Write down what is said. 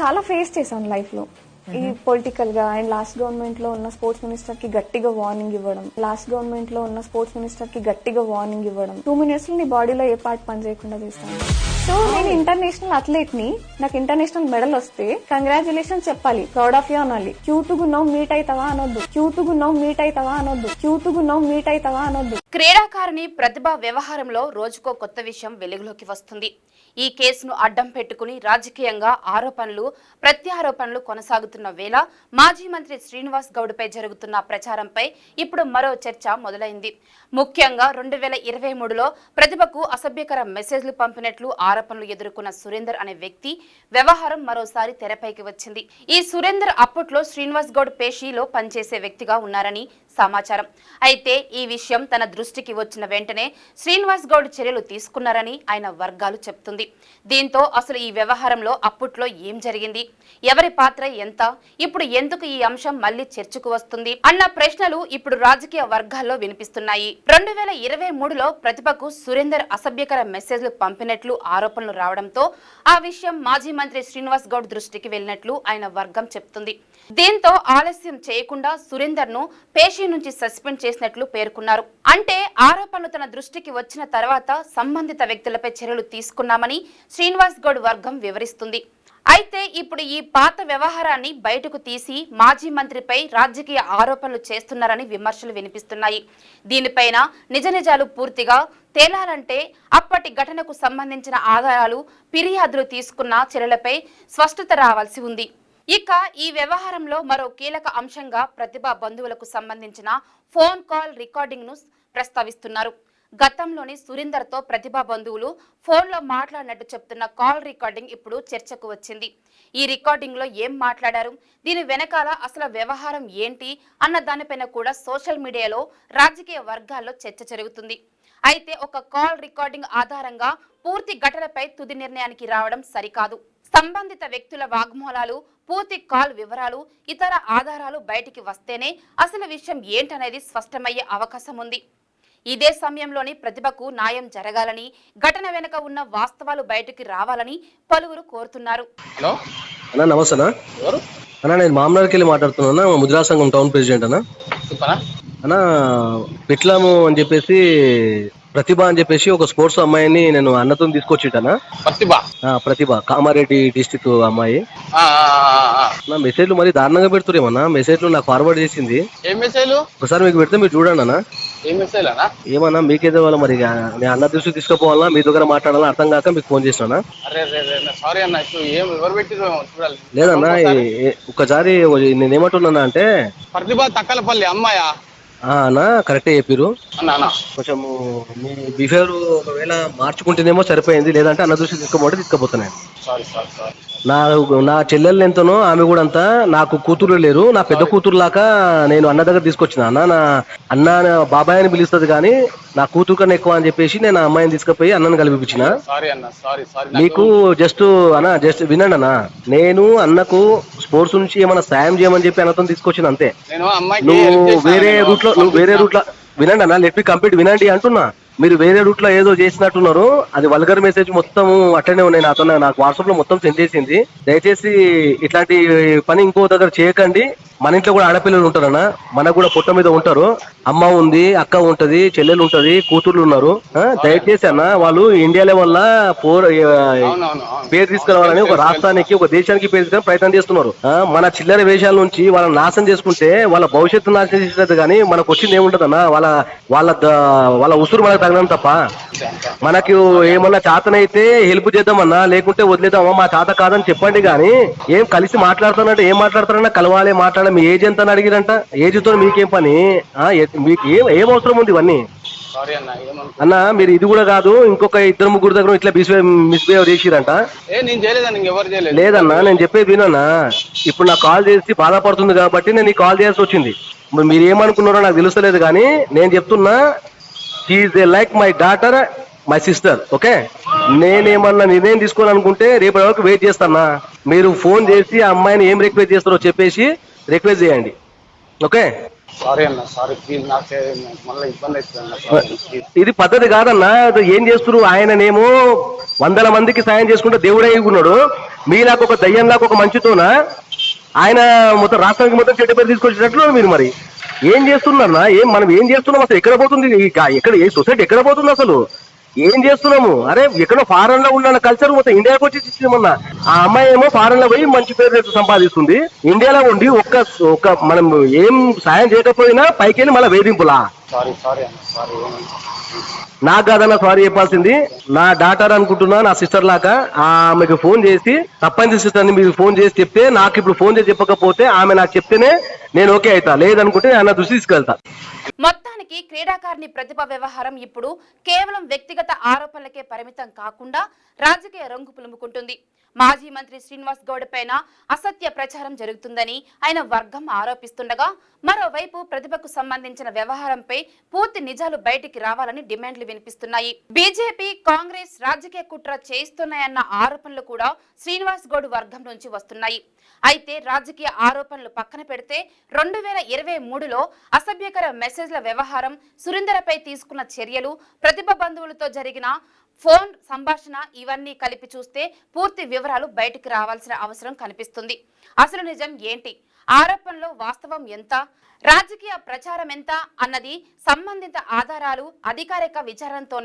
చాలా ఫేస్ చేశాను లైఫ్ లో. ఈ పొలిటికల్ గా అండ్ లాస్ట్ గవర్నమెంట్ లో ఉన్న స్పోర్ట్స్ మినిస్టర్ కి గట్టిగా వార్నింగ్ ఇవ్వడం, 2 minutes లో నీ బాడీలో ఏ పార్ట్ పని చేయకుండా చేస్తాను. సో నేను ఇంటర్నేషనల్ అథ్లెట్ ని, నాకు ఇంటర్నేషనల్ మెడల్ వస్తే కంగ్రాచులేషన్ చెప్పాలి, ప్రౌడ్ ఆఫ్ యూ అనాలి. క్యూటుగు నవ్వు మీట్ అవుతావా అనొద్దు. క్రీడాకారిణి ప్రతిభ వ్యవహారంలో రోజుకో కొత్త విషయం వెలుగులోకి వస్తుంది. ఈ కేసును అడ్డం పెట్టుకుని రాజకీయంగా ఆరోపణలు ప్రత్యారోపణలు కొనసాగుతున్న వేళ మాజీ మంత్రి శ్రీనివాస్ గౌడ్పై జరుగుతున్న ప్రచారంపై ఇప్పుడు మరో చర్చ మొదలైంది. ముఖ్యంగా 2023లో ప్రతిభకు అసభ్యకర మెసేజ్లు పంపినట్లు ఆరోపణలు ఎదుర్కొన్న సురేందర్ అనే వ్యక్తి వ్యవహారం మరోసారి తెరపైకి వచ్చింది. ఈ సురేందర్ అప్పట్లో శ్రీనివాస్ గౌడ్ పేషీలో పనిచేసే వ్యక్తిగా ఉన్నారని సమాచారం. అయితే ఈ విషయం తన దృష్టికి వచ్చిన వెంటనే శ్రీనివాస్ గౌడ్ చర్యలు తీసుకున్నారని ఆయన వర్గాలు చెప్తుంది. దీంతో అసలు ఈ వ్యవహారంలో అప్పట్లో ఏం జరిగింది, ఎవరి పాత్ర ఎంత, ఇప్పుడు ఎందుకు ఈ అంశం మళ్లీ చర్చకు వస్తుంది అన్న ప్రశ్నలు ఇప్పుడు రాజకీయ వర్గాల్లో వినిపిస్తున్నాయి. 2023లో ప్రతిభకు సురేందర్ అసభ్యకర మెసేజ్లు పంపినట్లు ఆరోపణలు రావడంతో ఆ విషయం మాజీ మంత్రి శ్రీనివాస్ గౌడ్ దృష్టికి వెళ్లినట్లు ఆయన వర్గం చెప్తుంది. దీంతో ఆలస్యం చేయకుండా సురేందర్ ను పేషీ నుంచి సస్పెండ్ చేసినట్లు పేర్కొన్నారు. అంటే ఆరోపణలు తన దృష్టికి వచ్చిన తర్వాత సంబంధిత వ్యక్తులపై చర్యలు తీసుకున్నామని శ్రీనివాస్ గౌడ్ వర్గం వివరిస్తుంది. అయితే ఇప్పుడు ఈ పాత వ్యవహారాన్ని బయటకు తీసి మాజీ మంత్రిపై రాజకీయ ఆరోపణలు చేస్తున్నారని విమర్శలు వినిపిస్తున్నాయి. దీనిపైన నిజ నిజాలు పూర్తిగా తేలాలంటే అప్పటి ఘటనకు సంబంధించిన ఆధారాలు, ఫిర్యాదులు తీసుకున్న చర్యలపై స్పష్టత రావాల్సి ఉంది. ఇక ఈ వ్యవహారంలో మరో కీలక అంశంగా ప్రతిభ బంధువులకు సంబంధించిన ఫోన్ కాల్ రికార్డింగ్ ను ప్రస్తావిస్తున్నారు. గతంలోని సురేందర్ తో ప్రతిభ బంధువులు ఫోన్లో మాట్లాడినట్టు చెప్తున్న కాల్ రికార్డింగ్ ఇప్పుడు చర్చకు వచ్చింది. ఈ రికార్డింగ్ లో ఏం మాట్లాడారు, దీని వెనకాల అసలు వ్యవహారం ఏంటి అన్న దానిపైన కూడా సోషల్ మీడియాలో రాజకీయ వర్గాల్లో చర్చ జరుగుతుంది. అయితే ఒక కాల్ రికార్డింగ్ ఆధారంగా పూర్తి ఘటనపై తుది నిర్ణయానికి రావడం సరికాదు. సంబంధిత వ్యక్తుల వాగ్మూలాలు, పూర్తి కాల్ వివరాలు, ఇతర ఆధారాలు బయటికి వస్తేనే అసలు విషయం ఏంటనేది స్పష్టమయ్యే అవకాశం ఉంది. ఇదే సమయంలోని ప్రతిభకు న్యాయం జరగాలని, ఘటన వెనుక ఉన్న వాస్తవాలు బయటికి రావాలని పలువురు కోరుతున్నారు. నమస్తే అన్న, నేను మామనార్కి వెళ్ళి మాట్లాడుతున్నా. ముద్రా సంఘం టౌన్ ప్రెసిడెంట్ అన్న. పెట్లాము అని చెప్పేసి ప్రతిభ అని చెప్పేసి ఒక స్పోర్ట్స్ అమ్మాయిని నేను అన్నతో తీసుకొచ్చిటానా. ప్రతిభ కామారెడ్డి డిస్ట్రిక్ట్ అమ్మాయి. నా మెసేజ్లు మరి దారుణంగా పెడుతురేమన్నా. మెసేజ్లు నాకు ఫార్వర్డ్ చేసింది. ఒకసారి మీకు పెడితే మీరు చూడండి అన్న. ఏమన్నా మీకేదో వాళ్ళ మరి నేను అన్న దృష్టికి తీసుకుపోవాలా, మీ దగ్గర మాట్లాడాలా అర్థం కాక మీకు ఫోన్ చేసినా. లేదన్నా, ఒకసారి నేనేమంటున్నా అంటే ప్రతిభ తక్కలపల్లి అమ్మాయా అన్నా, కరెక్టే చెప్పారు. కొంచెం మీ బిహేవియర్ ఒకవేళ మార్చుకుంటేనేమో సరిపోయింది, లేదంటే అన్న దృష్టి తీసుకుపోతున్నాను. నా చెల్లెళ్ళు ఎంతనో ఆమె కూడా అంతా. నాకు కూతురు లేరు, నా పెద్ద కూతురు లాగా నేను అన్న దగ్గర తీసుకొచ్చిన. అన్న బాబాయ్ అని పిలుస్తుంది కానీ నా కూతురు కన్నా ఎక్కువ అని చెప్పేసి నేను ఆ అమ్మాయిని తీసుకుపోయి అన్నను కలిపించిన. మీకు జస్ట్ వినండి అన్న, నేను అన్నకు స్పోర్ట్స్ నుంచి ఏమైనా సాయం చేయమని చెప్పి అన్నతో తీసుకొచ్చిన అంతే. నువ్వు వేరే రూట్లో వినండి అన్న, లెట్ మీ కంప్లీట్ వినండి అంటున్నా. మీరు వేరే రూట్ లో ఏదో చేసినట్టున్నారు. అది వల్గర్ మెసేజ్ మొత్తం అట్లనే ఉన్నాయి నాతో. నాకు వాట్సాప్ లో మొత్తం సెండ్ చేసింది. దయచేసి ఇట్లాంటి పని ఇంకో దగ్గర చేయకండి. మన ఇంట్లో కూడా ఆడపిల్లలు ఉంటారన్నా, మనకు కూడా పొట్ట మీద ఉంటారు. అమ్మ ఉంది, అక్క ఉంటది, చెల్లెలు ఉంటది, కూతుర్లు ఉన్నారు. దయచేసి అన్న, వాళ్ళు ఇండియా లెవెల్ పేరు తీసుకురావాలని, ఒక రాష్ట్రానికి ఒక దేశానికి పేరు తీసుకుని ప్రయత్నం చేస్తున్నారు. మన చిల్లర వేషాల నుంచి వాళ్ళని నాశనం చేసుకుంటే వాళ్ళ భవిష్యత్తు నాశనం చేసినట్టు కానీ మనకు వచ్చింది ఏముంటదన్నా. వాళ్ళ ఉసురు మనకు తగడం తప్ప. మనకు ఏమన్నా చేతనైతే హెల్ప్ చేద్దామన్నా, లేకుంటే వదిలేద్దామా, మా చేత కాదని చెప్పండి. కానీ ఏం కలిసి మాట్లాడుతానంటే ఏం మాట్లాడతారన్నా, కలవాలి మాట్లాడాలి. మీ ఏజ్ ఎంత అని అడిగిరంట. ఏజ్ తో మీకేం పని, మీకు ఏం అవసరం ఉంది ఇవన్నీ అన్న? మీరు ఇది కూడా కాదు, ఇంకొక 2-3 దగ్గర ఇట్లా మిస్బిహేవ్ చేసిరంట. లేదన్నా, నేను చెప్పేది వినన్నా. ఇప్పుడు నాకు కాల్ చేసి బాధపడుతుంది కాబట్టి నేను ఈ కాల్ చేయాల్సి వచ్చింది. మీరు ఏమనుకున్నారో నాకు తెలుస్తలేదు కానీ నేను చెప్తున్నా, she like my daughter, my sister. Okay, నేనేమన్నా నిర్ణయం తీసుకోవాలనుకుంటే రేపటి వరకు వెయిట్ చేస్తానా. మీరు ఫోన్ చేసి ఆ అమ్మాయిని ఏం రిక్వెస్ట్ చేస్తారో చెప్పేసి రిక్వెస్ట్ చేయండి. ఓకే, సారీ అన్న సారీ ప్లీజ్ నాకు మళ్ళీ ఇబ్బంది అవుతుంది అన్న సారీ. ఇది పద్ధతి కాదన్నా. అది ఏం చేస్తున్నారు? ఆయననేమో వందల మందికి సాయం చేసుకుంటే దేవుడై ఉన్నాడు. మీలాగా ఒక దయ్యంలాగా ఒక మంచితోన ఆయన మొత్తం రాష్ట్రానికి మొత్తం చెడ్డ పేరు తీసుకొచ్చేటట్లు మీరు మరి ఏం చేస్తున్నారన్నా? మనం ఏం చేస్తున్నాం అసలు? ఎక్కడ పోతుంది ఎక్కడ ఏ సొసైటీ ఎక్కడ పోతుంది అసలు? ఏం చేస్తున్నాము? అరే ఎక్కడో ఫారెన్ లో ఉన్న కల్చర్ మొత్తం ఇండియాకి వచ్చి ఇచ్చేమన్నా. ఆ అమ్మాయి ఏమో ఫారెన్ లో పోయి మంచి పేరు సంపాదిస్తుంది. ఇండియాలో ఉండి ఒక్క మనం ఏం సాయం చేయకపోయినా పైకి వెళ్ళి మళ్ళీ వేధింపులా? సారీ సారీ అన్న సారీ. నాకు కాదన్నా సారీ చెప్పాల్సింది. నా డాటర్ అనుకుంటున్నా, నా సిస్టర్ లాగా. ఆమెకు ఫోన్ చేసి తప్పని సిస్టర్ అని మీరు ఫోన్ చేసి చెప్తే, నాకు ఇప్పుడు ఫోన్ చేసి చెప్పకపోతే ఆమె నాకు చెప్తేనే నేను ఓకే అవుతా, లేదనుకుంటే అన్న దృష్టి తీసుకెళ్తా. మొత్తానికి క్రీడాకారిణి ప్రతిభ వ్యవహారం ఇప్పుడు కేవలం వ్యక్తిగత ఆరోపణలకే పరిమితం కాకుండా రాజకీయ రంగు పులుముకుంటుంది. మాజీ మంత్రి శ్రీనివాస్ గౌడ్ పైన అసత్య ప్రచారం జరుగుతుందని ఆయన వర్గం ఆరోపిస్తుండగా, మరోవైపు ప్రతిభకు సంబంధించిన వ్యవహారంపై పూర్తి నిజాలు బయటికి రావాలని డిమాండ్లు వినిపిస్తున్నాయి. బీజేపీ, కాంగ్రెస్ రాజకీయ కుట్ర చేస్తున్నాయన్న ఆరోపణలు కూడా శ్రీనివాస్ గౌడ్ వర్గం నుంచి వస్తున్నాయి. అయితే రాజకీయ ఆరోపణలు పక్కన పెడితే 2023లో అసభ్యకర మెసేజ్ల వ్యవహారం, సురేందర్పై తీసుకున్న చర్యలు, ప్రతిభ బంధువులతో జరిగిన ఫోన్ సంభాషణ ఇవన్నీ కలిపి చూస్తే పూర్తి వివరాలు బయటికి రావాల్సిన అవసరం కనిపిస్తుంది. అసలు నిజం ఏంటి? ఆరోపణలో వాస్తవం ఎంత? రాజకీయ ప్రచారం ఎంత అన్నది సంబంధిత ఆధారాలు, అధికారిక విచారణతో